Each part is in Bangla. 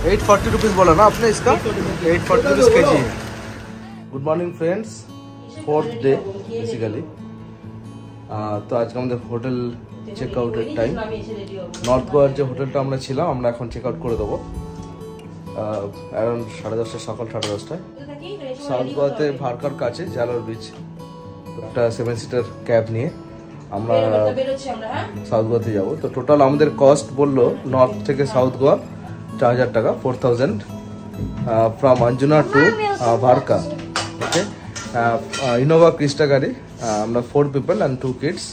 840 रुपीज़ बोला ना आपने इसका? 840 रुपीज़ के जी है। Good morning friends, 4th day basically. তো আজকে আমাদের হোটেল চেক আউটের টাইম। নর্থ গোয়ার যে হোটেলটা আমরা ছিলাম আমরা এখন চেক আউট করে দেবো অ্যারাউন্ড 10:30 সকাল 10:30। সাউথ গোয়াতে ভারকার কাছে জালোর বিচ একটা 7 সিটার ক্যাব নিয়ে আমরা সাউথ গোয়াতে যাবো। তো টোটাল আমাদের কস্ট বললো নর্থ থেকে সাউথ গোয়া 4000 টাকা, 4000 from Anjuna to Varca. Okay, Innova Crysta গাড়ি, আমরা 4 people and 2 kids,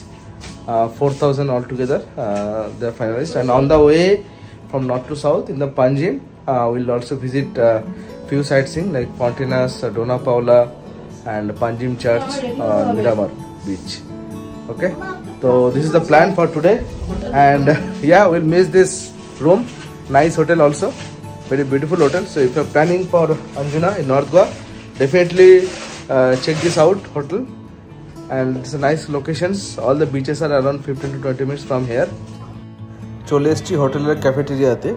4000 altogether. They are finalized, and on the way from north to south in the Panjim we'll also visit few sightseeing like Fontainhas, Dona Paula and Panjim Church, Miramar Beach. Okay, so this is the plan for today, and yeah, we'll miss this room. Nice hotel also, very beautiful hotel. So if you're planning for Anjuna in North Goa, definitely check this out hotel, and it's a nice locations. All the beaches are around 15 to 20 minutes from here. চলে এসেছি হোটেলের ক্যাফেটেরিয়াতে।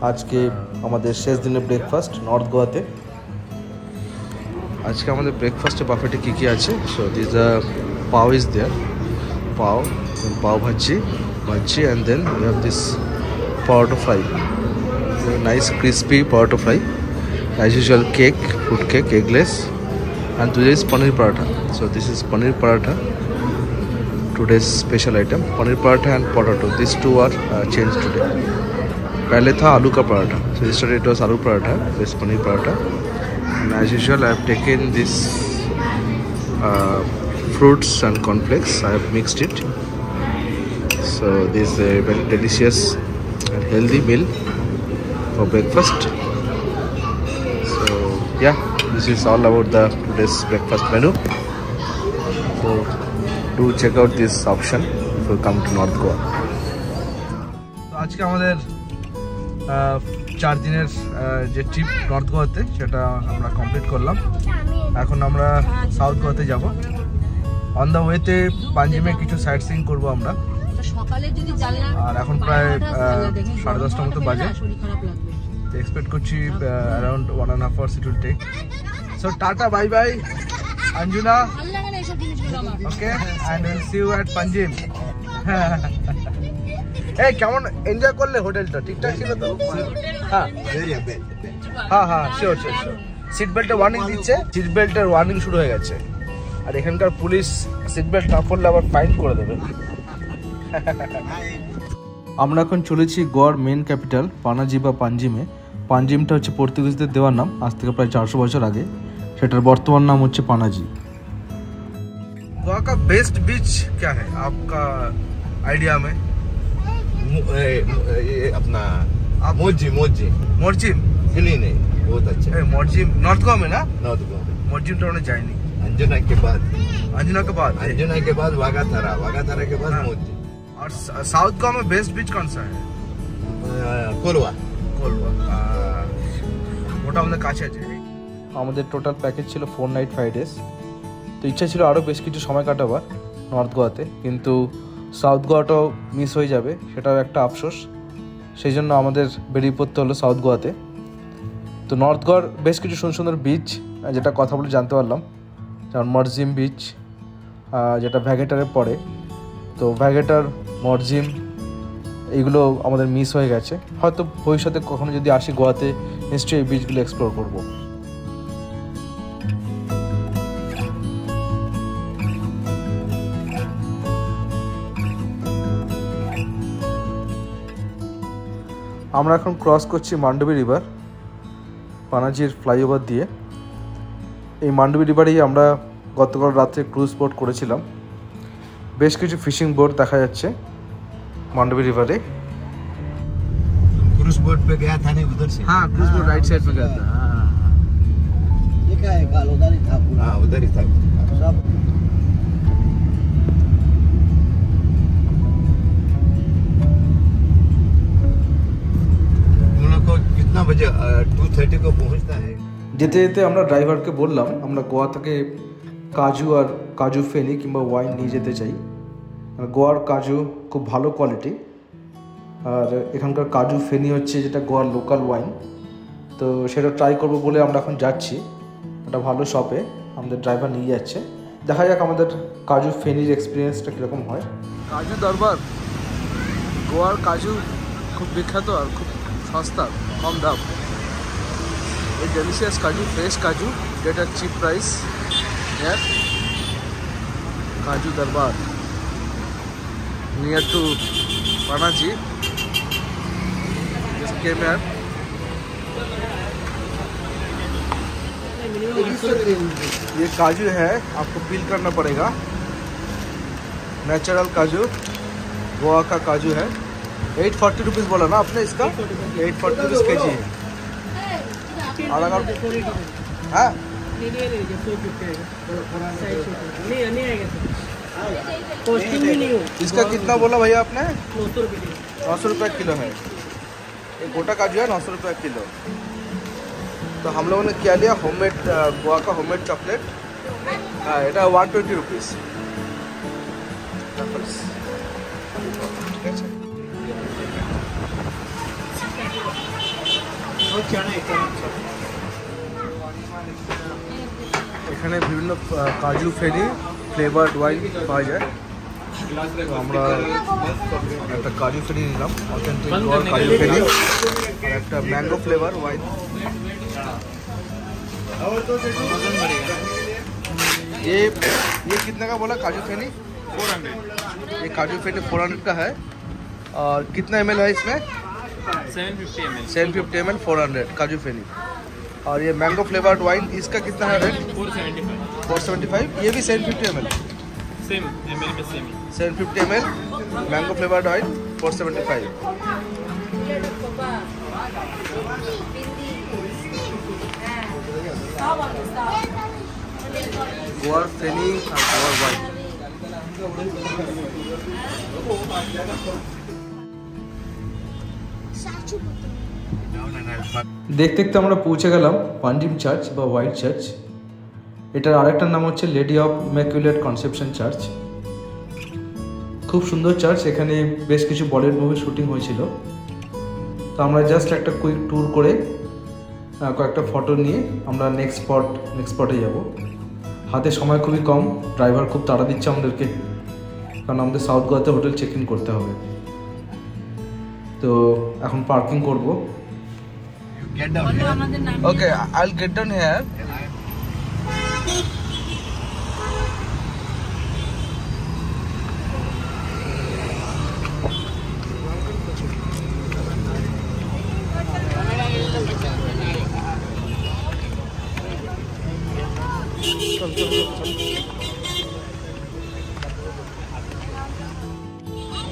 আজকে আমাদের শেষ দিনের ব্রেকফাস্ট নর্থ গোয়াতে। আজকে আমাদের ব্রেকফাস্টে বাফেটে কী কী আছে? সো দিস পাও ইজ দেয়ার, পাও ভাজি, and then we have this potato fry, nice crispy potato fry, as usual cake, fruit cake, eggless, and today is paneer paratha. So this is paneer paratha, today's special item, paneer paratha and potato. These two are changed today. पहले था आलू का paratha, so yesterday it was aloo paratha, this paneer paratha, and as usual I have taken this fruits and cornflakes. I have mixed it. So this is a very delicious and healthy meal for breakfast. So yeah, this is all about the today's breakfast menu. So do check out this option if you come to North Goa. তো আজকে আমাদের 4 দিনের যে ট্রিপ নর্থ গোয়াতে সেটা আমরা কমপ্লিট করলাম। এখন আমরা সাউথ গোয়াতে যাব। অন দ্য ওয়েতে পাঞ্জিমে কিছু সাইট সিইং করবো আমরা। আর এখন প্রায় 10:30 মতো বাজে। তো এক্সপেক্ট করছি around 1.5 hours it will take. So tata, bye bye Anjana, okay, and we'll see you at Panjim. এই কেমন এনজয় করলে হোটেলটা? ঠিকঠাক ছিল তো? হ্যাঁ হ্যাঁ হ্যাঁ, শিওর শিওর শিওর। সিট বেল্টের ওয়ার্নিং দিচ্ছে, সিট বেল্টের ওয়ার্নিং শুরু হয়ে গেছে। আর এখানকার পুলিশ সিট বেল্ট না পরলে আবার ফাইন করে দেবে। আমরা এখন চলেছি গোয়ার মেন ক্যাপিটাল পানাজি বা পাঞ্জিমে। পাঞ্জিমটা হচ্ছে পর্তুগিজদের দেওয়ার নাম, আজ থেকে প্রায় 400 বছর আগে। সেটার বর্তমান নাম হচ্ছে পানাজি। গোয়া का बेस्ट बीच क्या है आपका आइडिया में? ये अपना मोरजिम नहीं बहुत अच्छा है। मोरजिम नॉर्थ गोवा में ना? नॉर्थ गोवा में मोरजिम तो उन्हें जाए नहीं। अंजुना के बाद वागाथारा के बाद मोरजिम। और साउथ गोवा में बेस्ट बीच कौन सा है? कोलवा। ওটা আমাদের কাছে আছে। আমাদের টোটাল প্যাকেজ ছিল 4 night 5 days। তো ইচ্ছা ছিল আরও বেশ কিছু সময় কাটাবার নর্থ গোয়াতে, কিন্তু সাউথ গোয়াটাও মিস হয়ে যাবে, সেটাও একটা আফসোস। সেই জন্য আমাদের বেরিয়ে পড়তে হলো সাউথ গোয়াতে। তো নর্থ গোয়ার বেশ কিছু সুন্দর সুন্দর বিচ যেটা কথা বলে জানতে পারলাম, যেমন মরজিম বিচ, যেটা ভ্যাগেটারে পড়ে। তো ভ্যাগেটার, মরজিম এইগুলো আমাদের মিস হয়ে গেছে। হয়তো ভবিষ্যতে কখনো যদি আসি গোয়াতে নিশ্চয়ই এই বিচগুলো এক্সপ্লোর করব। আমরা এখন ক্রস করছি মান্ডবী রিভার পানাজির ফ্লাইওভার দিয়ে। এই মান্ডবী রিভারেই আমরা গতকাল রাত্রে ক্রুজ বোট করেছিলাম। বেশ কিছু ফিশিং বোট দেখা যাচ্ছে मांडवी रिवर है। क्रूज बोट पे गया था नहीं उधर से? हाँ, क्रूज बोट राइट साइड में गया था। ये क्या है? काल उधर ही था पूरा। हाँ, उधर ही था सब। हम लोग को कितना बजे 2:30 को पहुंचना है। যেতে যেতে আমরা ড্রাইভারকে বললাম আমরা গোয়া থেকে কাজু আর কাজু ফেনি কিংবা ওয়াইন নিয়ে যেতে চাই। গোয়ার কাজু খুব ভালো কোয়ালিটি, আর এখানকার কাজু ফেনি হচ্ছে যেটা গোয়ার লোকাল ওয়াইন। তো সেটা ট্রাই করবো বলে আমরা এখন যাচ্ছি একটা ভালো শপে, আমাদের ড্রাইভার নিয়ে যাচ্ছে। দেখা যাক আমাদের কাজু ফেনির এক্সপিরিয়েন্সটা কীরকম হয়। কাজু দরবার, গোয়ার কাজু খুব বিখ্যাত আর খুব সস্তা, কম দাম। এই ডেলিশিয়াস কাজু, ফ্রেশ কাজু, get at cheap price here. Kaju Darbar near to Panaji. Just came here. ये काजू है, आपको पील करना पड़ेगा। नेचुरल काजू, गोवा का काजू है। 840 रुपीज़ बोला ना आपने इसका? 840 रुपीज़ के जी है। और अगर हाँ इसका कितना बोला भैया आपने? 900 रुपये किलो है। एक गोटा काजू है 900 रुपये किलो। तो हम लोगों ने क्या लिया, होममेड गोवा का होममेड चॉकलेट। हाँ এটা 120 रुपीज़। এখানে বিভিন্ন কাজু ফেরি ফ্লেভার্ড ওয়াইন পাওয়া যায়। তো আমরা একটা কাজু ফেরি নিলাম, অথেন্টিক গোয়ার কাজু ফেরি, আর একটা ম্যাঙ্গো ফ্লেভার ওয়াইন। ये कितने का बोला काजू फेनी? 400। ये काजू फेनी 400 का है। और कितना ml है इसमें? 750 ml 400 काजू फेनी। और ये मैंगो फ्लेवर्ड वाइन, इसका कितना है रेट? 475। ये भी 750 ml, सेम ml में same 750 ml mango flavoured wine 475। Goa feni और गोवा वाइन। দেখতে দেখতে আমরা পৌঁছে গেলাম পাঞ্জিম চার্চ বা হোয়াইট চার্চ। এটার আরেকটা নাম হচ্ছে lady of immaculate conception church. খুব সুন্দর চার্চ, এখানে বেশ কিছু বলিউড মুভি শুটিং হয়েছিল। তো আমরা জাস্ট একটা কুইক ট্যুর করে কয়েকটা ফটো নিয়ে আমরা নেক্সট স্পটে যাব। হাতে সময় খুবই কম, ড্রাইভার খুব তাড়া দিচ্ছে আমাদেরকে, কারণ আমাদের সাউথ গোয়াতে হোটেল চেক ইন করতে হবে। তো এখন পার্কিং করব। Okay, I will get down here.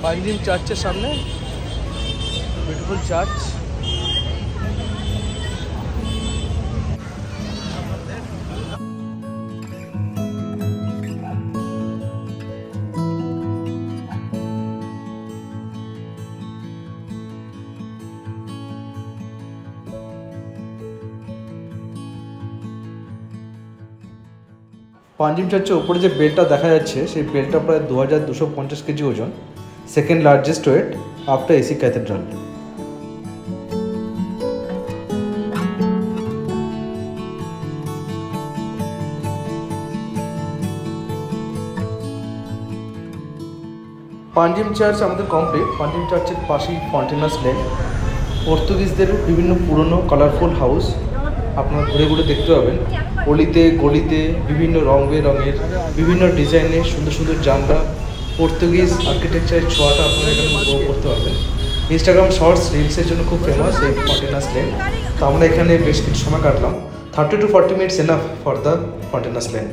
Panjim চার্চের সামনে, বিউটিফুল চার্চ। পাঞ্জিম চার্চের উপরে যে বেলটা দেখা যাচ্ছে, সেই বেলটা প্রায় 2250 কেজি ওজন, second largest weight after Se cathedral. Panjim church আমাদের কমপ্লিট। পাঞ্জিম চার্চের পাশেই ফন্টেনাস লেক, পর্তুগিজদের বিভিন্ন পুরনো কালারফুল হাউস আপনারা ঘুরে ঘুরে দেখতে পাবেন। অলিতে গলিতে বিভিন্ন রঙের বিভিন্ন ডিজাইনের সুন্দর সুন্দর জানলা, পর্তুগিজ আর্কিটেকচারের ছোঁয়াটা আপনারা এখানে উপভোগ করতে পারবেন। ইনস্টাগ্রাম শর্টস রিলসের জন্য খুব ফেমাস এই ফন্টেনাস লেক। তো আমরা এখানে বেশ কিছু সময় কাটলাম। 30 to 40 minutes enough for the Fontainhas lake.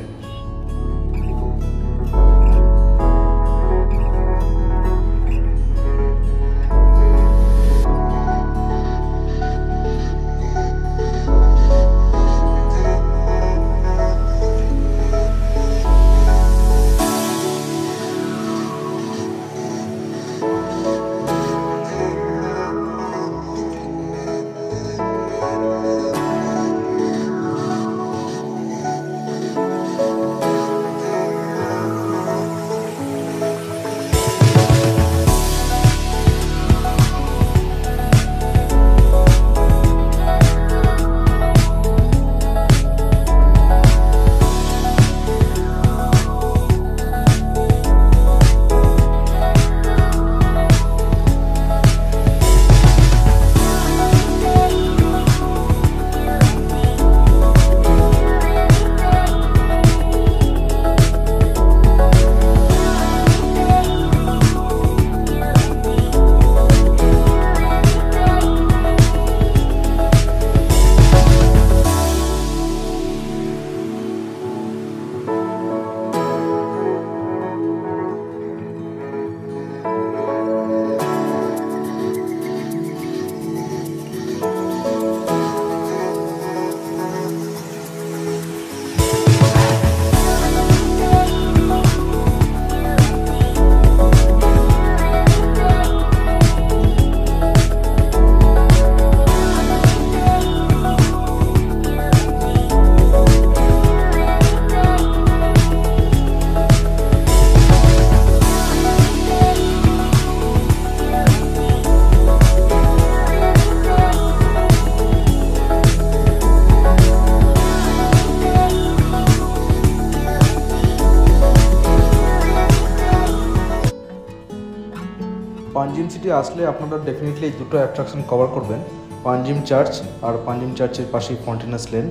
City আসলে আপনারা ডেফিনেটলি এই দুটো অ্যাট্রাকশন কভার করবেন, পাঞ্জিম চার্চ আর পাঞ্জিম চার্চের পাশেই ফন্টেনাস লেন।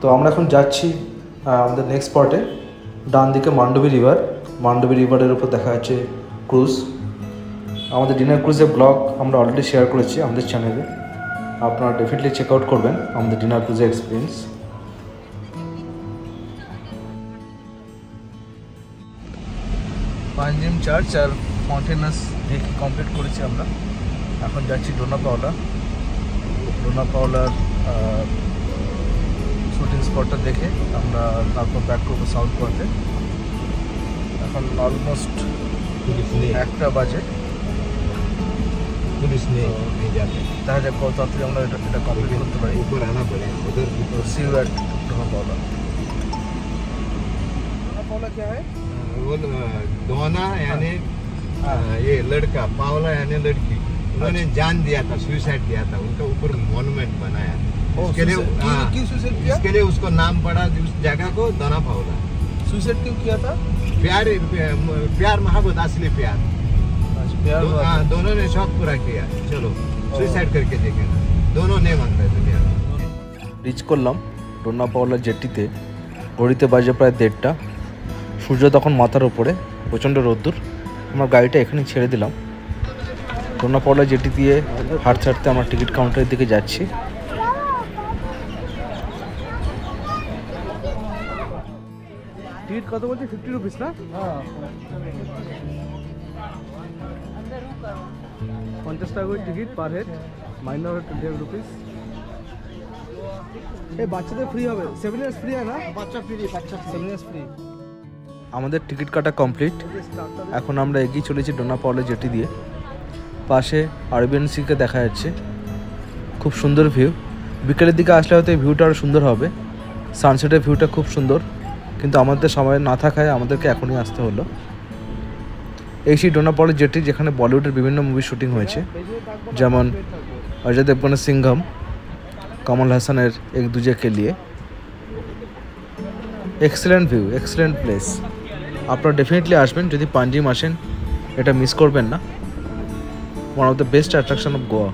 তো আমরা এখন যাচ্ছি আমাদের নেক্সট স্পটে, ডান দিকে মান্ডবী রিভার। মান্ডবী রিভারের উপর দেখা যাচ্ছে ক্রুজ। আমাদের ডিনার ক্রুজের ব্লগ আমরা অলরেডি শেয়ার করেছি আমাদের চ্যানেলে, আপনারা ডেফিনেটলি চেক আউট করবেন আমাদের ডিনার ক্রুজের এক্সপিরিয়েন্স। পাঞ্জিম চার্চ আর ফন্টেনাস দেখে কমপ্লিট করেছি আমরা। এখন যাচ্ছি ডোনা পাওলা। ডোনা পাওলার শুটিং স্পটটা দেখে আমরা তারপর ব্যাক করবো সাউথ গোয়াতে। এখন অলমোস্ট 1টা বাজে। पुलिस ने नहीं जाते, দেখা যাক কত তাড়াতাড়ি আমরা এটা কমপ্লিট করতে পারি। ऊपर आना पड़े उधर। सी यू एट डोना पावला। डोना पावला क्या है? वो दोना यानी ये लड़का, पावला यानी लड़की। उन्होंने जान दिया था, सुसाइड किया था, उनका ऊपर मॉन्यूमेंट बनाया। इसके लिए क्यों सुसाइड किया? इसके लिए उसको नाम पड़ा उस जगह को दोना पावला। सुसाइड क्यों किया था? प्यार मोहब्बत, असली प्यार। दोनों ने शौक पूरा किया, चलो सुसाइड करके देखे ना, दोनों नहीं मानते दुनिया। রিচ করলাম ডোনা পাওলা জেটিতে। ঘড়িতে বাজে প্রায় 1:30। সূর্য তখন মাথার ওপরে, প্রচণ্ড রোদ্দুর। আমার গাড়িটা এখানেই ছেড়ে দিলাম। ডোনা পাওলা জেটি দিয়ে হাঁটতে হাঁটতে আমরা টিকিট কাউন্টারের দিকে যাচ্ছি। টিকিট কত বলছে? 50 রুপিস না? 50 টাকা করে ticket per head, minor 20 rupees. এই বাচ্চাদের ফ্রি হবে, 7 ইয়ার্স ফ্রি হয় না? बच्चा फ्री, बच्चा 7 ইয়ার্স ফ্রি। আমাদের টিকিট কাটা কমপ্লিট। এখন আমরা এগিয়ে চলেছি ডোনা পাওলা জেটি দিয়ে। পাশে আরবিয়ান সিকে দেখা যাচ্ছে, খুব সুন্দর ভিউ। বিকেলের দিকে আসলে হয়তো এই ভিউটা আরও সুন্দর হবে। সানসেটের ভিউটা খুব সুন্দর, কিন্তু আমাদের সময় না থাকায় আমাদেরকে এখনই আসতে হলো। এই সেই ডোনা পাওলা জেটি যেখানে বলিউডের বিভিন্ন মুভি শুটিং হয়েছে, যেমন অজয় দেবগনের সিংঘম, কমল হাসানের এক দুজে কে লিয়ে। Excellent view, excellent place. আপনারা ডেফিনেটলি আসবেন, যদি পাঞ্জিম আসেন এটা মিস করবেন না। One of the best attraction of Goa.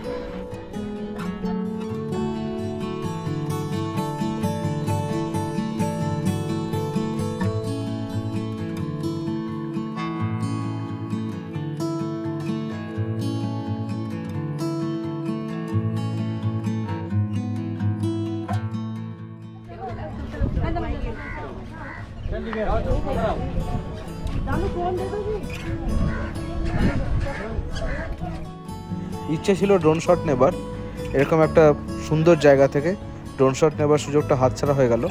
ইচ্ছে ছিল ড্রোন শট নেবার, এরকম একটা সুন্দর জায়গা থেকে ড্রোন শট নেবার সুযোগটা হাতছাড়া হয়ে গেল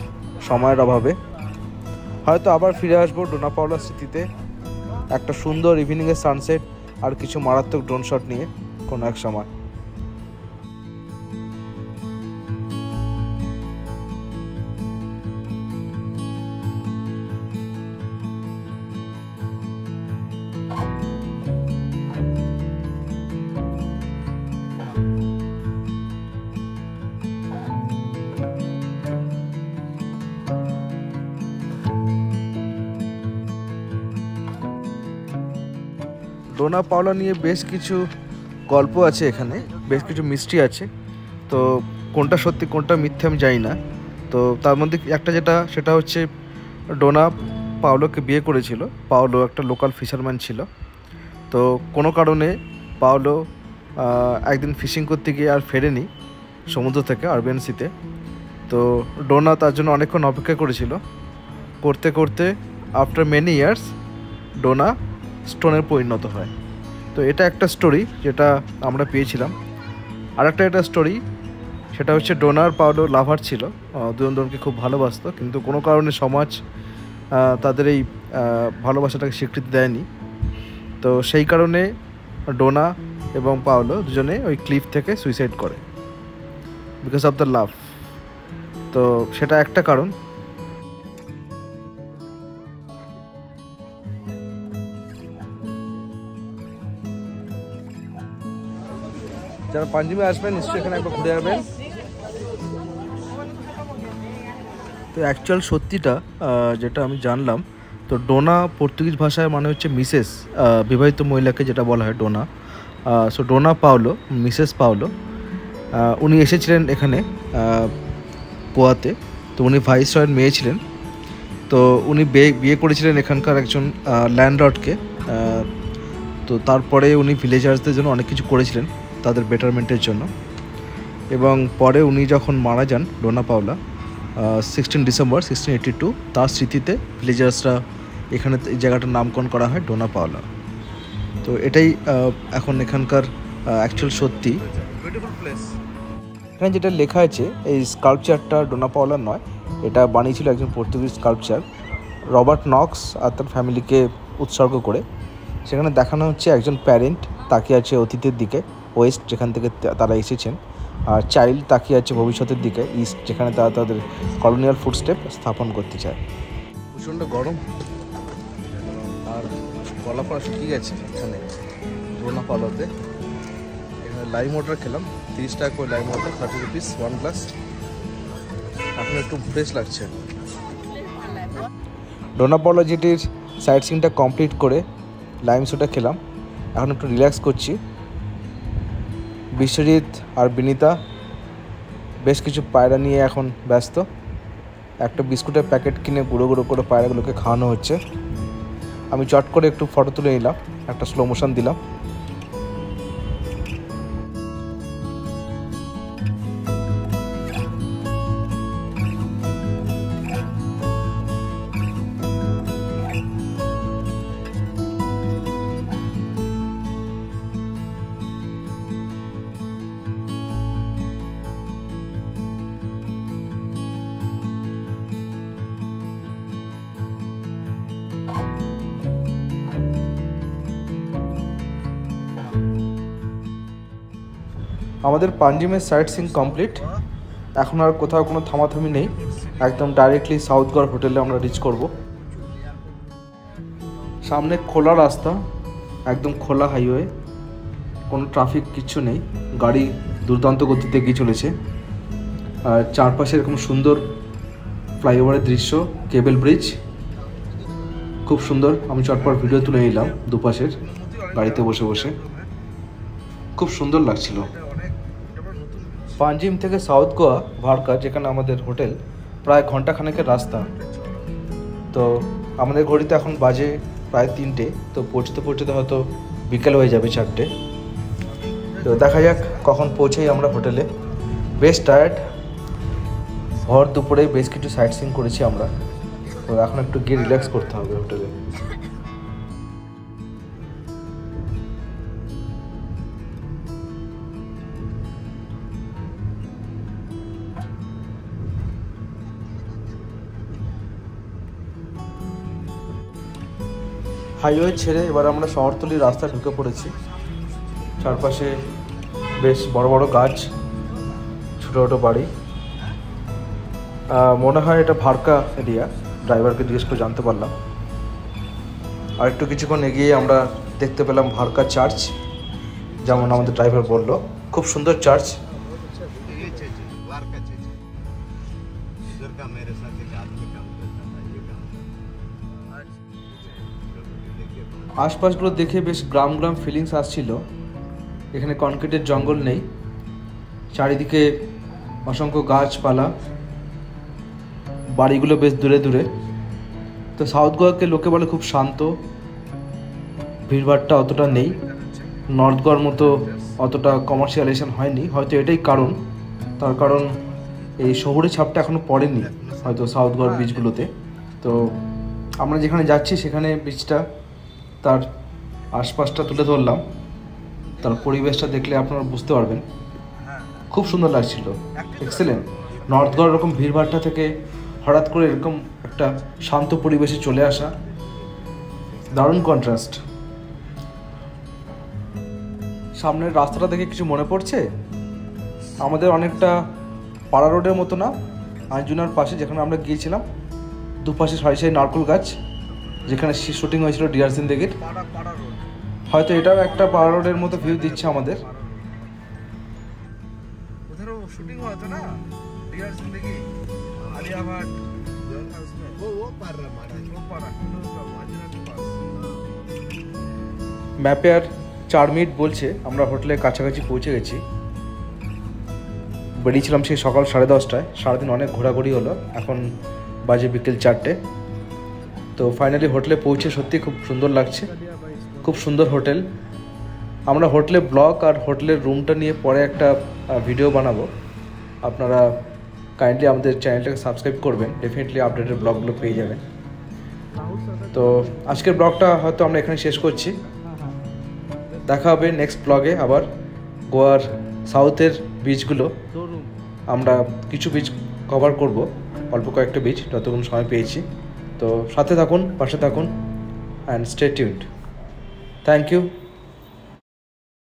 সময়ের অভাবে। হয়তো আবার ফিরে আসবো ডোনা পাওলার স্মৃতিতে, একটা সুন্দর ইভিনিংয়ের সানসেট আর কিছু মারাত্মক ড্রোন শট নিয়ে কোনো এক সময়। ডোনা পাওলা নিয়ে বেশ কিছু গল্প আছে এখানে, বেশ কিছু মিস্ট্রি আছে। তো কোনটা সত্যি কোনটা মিথ্যে আমি জানি না। তো তার মধ্যে একটা সেটা হচ্ছে ডোনা পাওলোকে বিয়ে করেছিল। পাওলো একটা লোকাল ফিশারম্যান ছিল। তো কোনো কারণে পাওলো একদিন ফিশিং করতে গিয়ে আর ফেরেনি সমুদ্র থেকে আরবিয়ান সিতে। তো ডোনা তার জন্য অনেকক্ষণ অপেক্ষা করেছিল। করতে করতে আফটার মেনি ইয়ার্স ডোনা স্টোনের পরিণত হয়। তো এটা একটা স্টোরি যেটা আমরা পেয়েছিলাম। আর একটা স্টোরি সেটা হচ্ছে ডোনার পাওলো লাভার ছিল, দুজনকে খুব ভালোবাসতো, কিন্তু কোনো কারণে সমাজ তাদের এই ভালোবাসাটাকে স্বীকৃতি দেয়নি। তো সেই কারণে ডোনা এবং পাওলো দুজনে ওই ক্লিফ থেকে সুইসাইড করে বিকজ অফ দ্য লাভ। তো সেটা একটা কারণ। যারা পাঞ্জিমে আসবেন নিশ্চয়ই এখানে একবার ঘুরে যাবেন। তো অ্যাকচুয়াল সত্যিটা যেটা আমি জানলাম, তো ডোনা পর্তুগিজ ভাষায় মানে হচ্ছে মিসেস, বিবাহিত মহিলাকে যেটা বলা হয় Dona. So Dona Paula, Mrs Paula, উনি এসেছিলেন এখানে গোয়াতে। তো উনি ভাইসরয়ের মেয়ে ছিলেন। তো উনি বিয়ে করেছিলেন এখানকার একজন ল্যান্ডলর্ডকে। তো তারপরে উনি ভিলেজার্সদের জন্য অনেক কিছু করেছিলেন তাদের বেটারমেন্টের জন্য। এবং পরে উনি যখন মারা যান ডোনা পাওলা 16 ডিসেম্বর 1682, তার স্মৃতিতে ভিলেজার্সরা এখানে এই জায়গাটার নামকরণ করা হয় ডোনা পাওলা। তো এটাই এখন এখানকার অ্যাকচুয়াল সত্যি বিউটিফুল প্লেস। এখানে যেটা লেখা আছে, এই স্কাল্পচারটা ডোনা পাওলার নয়, এটা বানিয়েছিল একজন পর্তুগিজ স্কাল্পচার রবার্ট নক্স আর তার ফ্যামিলিকে উৎসর্গ করে। সেখানে দেখানো হচ্ছে একজন প্যারেন্ট তাকিয়ে আছে অতীতের দিকে, ওয়েস্ট যেখান থেকে তারা এসেছেন, আর চাইল্ড তাকিয়ে আছে ভবিষ্যতের দিকে, ইস্ট যেখানে তারা তাদের কলোনিয়াল ফুটস্টেপ স্থাপন করতে চায়। প্রচণ্ড গরম আর গলা পড়া শুকিয়ে গেছে এখানে ডোনা পাওলাতে। এখানে লাইম ওয়াটার খেলাম, 30 টাকা করে লাইম ওয়াটার, 30 রুপিস 1 গ্লাস। এখন একটু ফ্রেশ লাগছে। ডোনা পাওলা যেটির সাইট সিনটা কমপ্লিট করে লাইম সোডা খেলাম, এখন একটু রিল্যাক্স করছি। বিশ্বজিৎ আর বিনীতা বেশ কিছু পায়রা নিয়ে এখন ব্যস্ত। একটা বিস্কুটের প্যাকেট কিনে গুঁড়ো গুঁড়ো করে পায়রাগুলোকে খাওয়ানো হচ্ছে। আমি চট করে একটু ফটো তুলে নিলাম, একটা স্লো মোশন দিলাম। আমাদের পাঞ্জিমের সাইট সিন কমপ্লিট। এখন আর কোথাও কোনো থামাথামি নেই, একদম ডাইরেক্টলি সাউথ গোয়ার হোটেলে আমরা রিচ করব। সামনে খোলা রাস্তা, একদম খোলা হাইওয়ে, কোনো ট্রাফিক কিচ্ছু নেই, গাড়ি দুর্দান্ত গতিতে এগিয়ে চলেছে। আর চারপাশে এরকম সুন্দর ফ্লাইওভারের দৃশ্য, কেবল ব্রিজ, খুব সুন্দর। আমি চটপট ভিডিও তুলে নিলাম দুপাশের গাড়িতে বসে বসে, খুব সুন্দর লাগছিল। পাঞ্জিম থেকে সাউথ গোয়া ভারকা, যেখানে আমাদের হোটেল, প্রায় ঘন্টাখানেকের রাস্তা। তো আমাদের ঘড়িতে এখন বাজে প্রায় 3টে, তো পৌঁছতে পৌঁছতে হয়তো বিকেল হয়ে যাবে 4টে। তো দেখা যাক কখন পৌঁছেই আমরা হোটেলে। বেশ টায়ার্ড, ভর দুপুরে বেশ কিছু সাইট সিন করেছি আমরা। তো এখন একটু গিয়ে রিল্যাক্স করতে হবে হোটেলে। হাইওয়ে ছেড়ে এবার আমরা শহরতলির রাস্তায় ঢুকে পড়েছি। চারপাশে বেশ বড় বড় গাছ, ছোটো ছোটো বাড়ি। মনে হয় এটা ভারকা এরিয়া, ড্রাইভারকে জিজ্ঞেস করে জানতে পারলাম। আর একটু কিছুক্ষণ এগিয়ে আমরা দেখতে পেলাম ভারকা চার্চ, যেমন আমাদের ড্রাইভার বলল, খুব সুন্দর চার্চ। আশপাশগুলো দেখে বেশ গ্রাম গ্রাম ফিলিংস আসছিল। এখানে কনক্রিটের জঙ্গল নেই, চারিদিকে অসংখ্য গাছপালা, বাড়িগুলো বেশ দূরে দূরে। তো সাউথ গোয়াকে লোকে বলে খুব শান্ত, ভিড়ভাড়টা অতটা নেই, নর্থ গোয়ার মতো অতটা কমার্শিয়ালাইজেশন হয়নি। হয়তো এটাই কারণ, তার কারণ এই শহুরে ছাপটা এখনও পড়েনি হয়তো সাউথ গোয়ার বিচগুলোতে। তো আমরা যেখানে যাচ্ছি সেখানে বিচটা, তার আশপাশটা তুলে ধরলাম, তার পরিবেশটা দেখলে আপনারা বুঝতে পারবেন। খুব সুন্দর লাগছিল, এক্সেলেন্ট। নর্থ গোয়ার এরকম ভিড়ভাড়টা থেকে হঠাৎ করে এরকম একটা শান্ত পরিবেশে চলে আসা, দারুণ কন্ট্রাস্ট। সামনের রাস্তাটা দেখে কিছু মনে পড়ছে? আমাদের অনেকটা পাড়া রোডের মতো না, আঞ্জুনার পাশে যেখানে আমরা গিয়েছিলাম, দুপাশে সারি সারি নারকেল গাছ, যেখানে শুটিং হয়েছিল ডিয়ার জিন্দেগির। হয়তো এটাও একটা পাড়া রোডের মতো ভিউ দিচ্ছে আমাদের। শুটিং হতো না ডিয়ার জিন্দেগি, আলিয়া ভাট। वो पार महाराज वो पार ম্যাপে আর 4 মিনিট বলছে, আমরা হোটেলের কাছাকাছি পৌঁছে গেছি। বেরিয়েছিলাম সেই সকাল 10:30টায়। সারাদিন অনেক ঘোরাঘুরি হলো, এখন বাজে বিকেল 4টে। তো ফাইনালি হোটেলে পৌঁছে সত্যি খুব সুন্দর লাগছে, খুব সুন্দর হোটেল। আমরা হোটেলে ব্লগ আর হোটেলের রুমটা নিয়ে পরে একটা ভিডিও বানাবো। আপনারা কাইন্ডলি আমাদের চ্যানেলটাকে সাবস্ক্রাইব করবেন, ডেফিনেটলি আপডেটেড ব্লগগুলো পেয়ে যাবেন। তো আজকের ব্লগটা হয়তো আমরা এখানে শেষ করছি, দেখা হবে নেক্সট ব্লগে। আবার গোয়ার সাউথের বিচগুলো আমরা কিছু বিচ কভার করব, অল্প কয়েকটা বিচ যতক্ষণ সময় পেয়েছি। তো সাথে থাকুন, পাশে থাকুন, and stay tuned. Thank you.